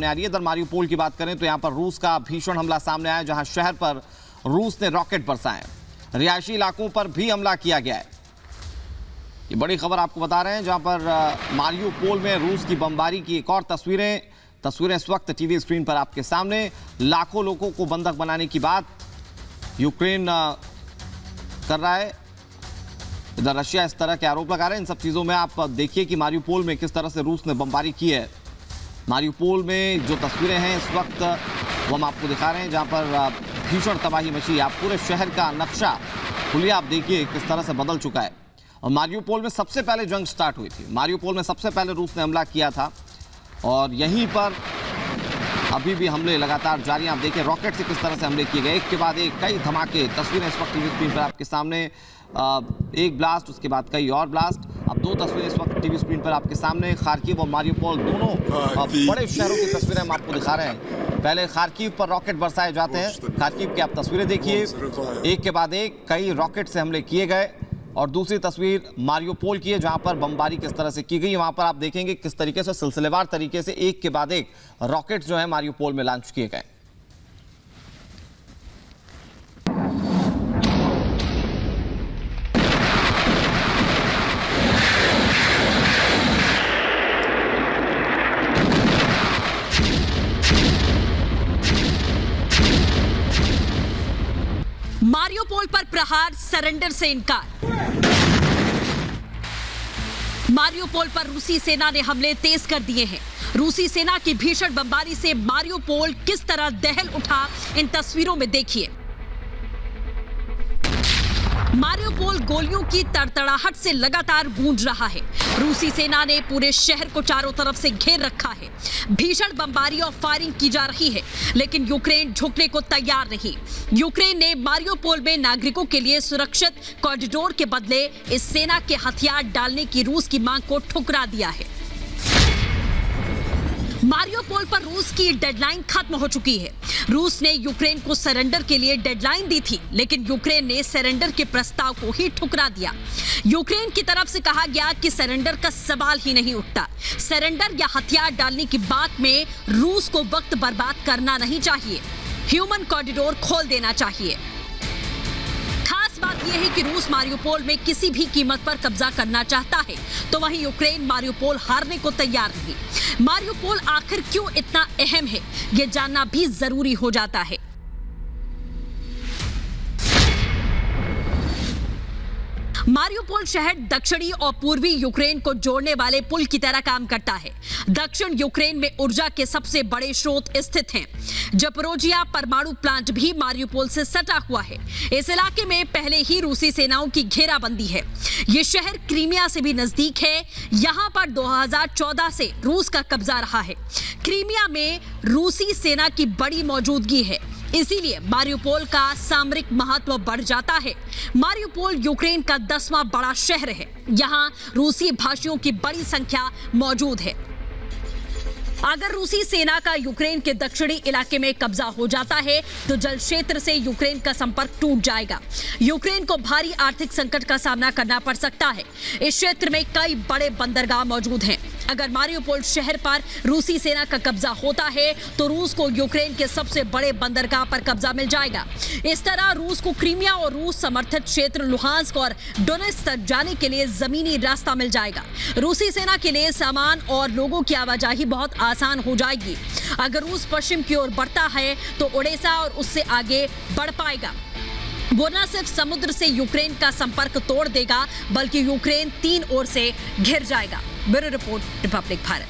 सामने आ रही है। इधर मारियुपोल की बात करें तो यहाँ पर रूस का भीषण हमला सामने आया, जहां शहर पर रूस ने रॉकेट बरसाए, रिहायशी इलाकों पर भी हमला किया गया है। ये बड़ी खबर आपको बता रहे हैं, जहां पर मारियुपोल में रूस की बमबारी की एक और तस्वीरें इस वक्त टीवी स्क्रीन पर आपके सामने। लाखों लोगों को बंधक बनाने की बात यूक्रेन कर रहा है, इधर रशिया इस तरह के आरोप लगा रहे हैं। इन सब चीज़ों में आप देखिए कि मारियुपोल में किस तरह से रूस ने बमबारी की है। मारियुपोल में जो तस्वीरें हैं इस वक्त वो हम आपको दिखा रहे हैं, जहां पर भीषण तबाही मची। आप पूरे शहर का नक्शा खुलिए, आप देखिए किस तरह से बदल चुका है। और मारियुपोल में सबसे पहले जंग स्टार्ट हुई थी, मारियुपोल में सबसे पहले रूस ने हमला किया था और यहीं पर अभी भी हमले लगातार जारी हैं। आप देखिए रॉकेट से किस तरह से हमले किए गए, एक के बाद एक कई धमाके। तस्वीरें इस वक्त टीवी स्क्रीन पर आपके सामने, एक ब्लास्ट, उसके बाद कई और ब्लास्ट। अब दो तस्वीरें इस वक्त टीवी स्क्रीन पर आपके सामने, खार्किव और मारियुपोल दोनों बड़े शहरों की तस्वीरें हम आपको दिखा रहे हैं। पहले खार्किव पर रॉकेट बरसाए जाते हैं, खार्किव की आप तस्वीरें देखिए, एक के बाद एक कई रॉकेट से हमले किए गए। और दूसरी तस्वीर मारियुपोल की है, जहां पर बमबारी किस तरह से की गई। वहां पर आप देखेंगे किस तरीके से सिलसिलेवार तरीके से एक के बाद एक रॉकेट जो है मारियुपोल में लॉन्च किए गए। मारियुपोल पर प्रहार, सरेंडर से इनकार। मारियुपोल पर रूसी सेना ने हमले तेज कर दिए हैं। रूसी सेना की भीषण बमबारी से मारियुपोल किस तरह दहल उठा, इन तस्वीरों में देखिए। मारियुपोल गोलियों की तड़तड़ाहट से लगातार गूंज रहा है। रूसी सेना ने पूरे शहर को चारों तरफ से घेर रखा है। भीषण बमबारी और फायरिंग की जा रही है, लेकिन यूक्रेन झुकने को तैयार नहीं। यूक्रेन ने मारियुपोल में नागरिकों के लिए सुरक्षित कॉरिडोर के बदले इस सेना के हथियार डालने की रूस की मांग को ठुकरा दिया है। मारियुपोल पर रूस की डेडलाइन खत्म हो चुकी है। रूस ने यूक्रेन को सरेंडर के लिए डेडलाइन दी थी, लेकिन यूक्रेन ने सरेंडर के प्रस्ताव को ही ठुकरा दिया। यूक्रेन की तरफ से कहा गया कि सरेंडर का सवाल ही नहीं उठता। सरेंडर या हथियार डालने की बात में रूस को वक्त बर्बाद करना नहीं चाहिए, ह्यूमन कॉरिडोर खोल देना चाहिए। खास बात यह है कि रूस मारियुपोल में किसी भी कीमत पर कब्जा करना चाहता है, तो वहीं यूक्रेन मारियुपोल हारने को तैयार नहीं। मारियुपोल आखिर क्यों इतना अहम है, यह जानना भी जरूरी हो जाता है। मारियुपोल शहर दक्षिणी और पूर्वी यूक्रेन को जोड़ने वाले पुल की तरह काम करता है। दक्षिण यूक्रेन में ऊर्जा के सबसे बड़े स्रोत स्थित हैं। जपोरोजिया परमाणु प्लांट भी मारियुपोल से सटा हुआ है। इस इलाके में पहले ही रूसी सेनाओं की घेराबंदी है। यह शहर क्रीमिया से भी नजदीक है। यहां पर 2014 से रूस का कब्जा रहा है। क्रीमिया में रूसी सेना की बड़ी मौजूदगी है, इसीलिए मारियुपोल का सामरिक महत्व बढ़ जाता है। मारियुपोल यूक्रेन का 10वां बड़ा शहर है। यहां रूसी भाषियों की बड़ी संख्या मौजूद है। अगर रूसी सेना का यूक्रेन के दक्षिणी इलाके में कब्जा हो जाता है तो जल क्षेत्र से यूक्रेन का संपर्क टूट जाएगा। यूक्रेन को भारी आर्थिक संकट का सामना करना पड़ सकता है। इस क्षेत्र में कई बड़े बंदरगाह मौजूद हैं। अगर मारियुपोल शहर पर रूसी सेना का कब्जा होता है तो रूस को यूक्रेन के सबसे बड़े बंदरगाह पर कब्जा मिल जाएगा। इस तरह रूस को क्रीमिया और रूस समर्थित क्षेत्र लुहांस्क और डोनेत्स्क तक जाने के लिए जमीनी रास्ता मिल जाएगा। रूसी सेना के लिए सामान और लोगों की आवाजाही बहुत आसान हो जाएगी। अगर रूस पश्चिम की ओर बढ़ता है तो ओडेसा और उससे आगे बढ़ पाएगा। वो न सिर्फ समुद्र से यूक्रेन का संपर्क तोड़ देगा, बल्कि यूक्रेन 3 ओर से घिर जाएगा। Bureau report, Republic Bharat.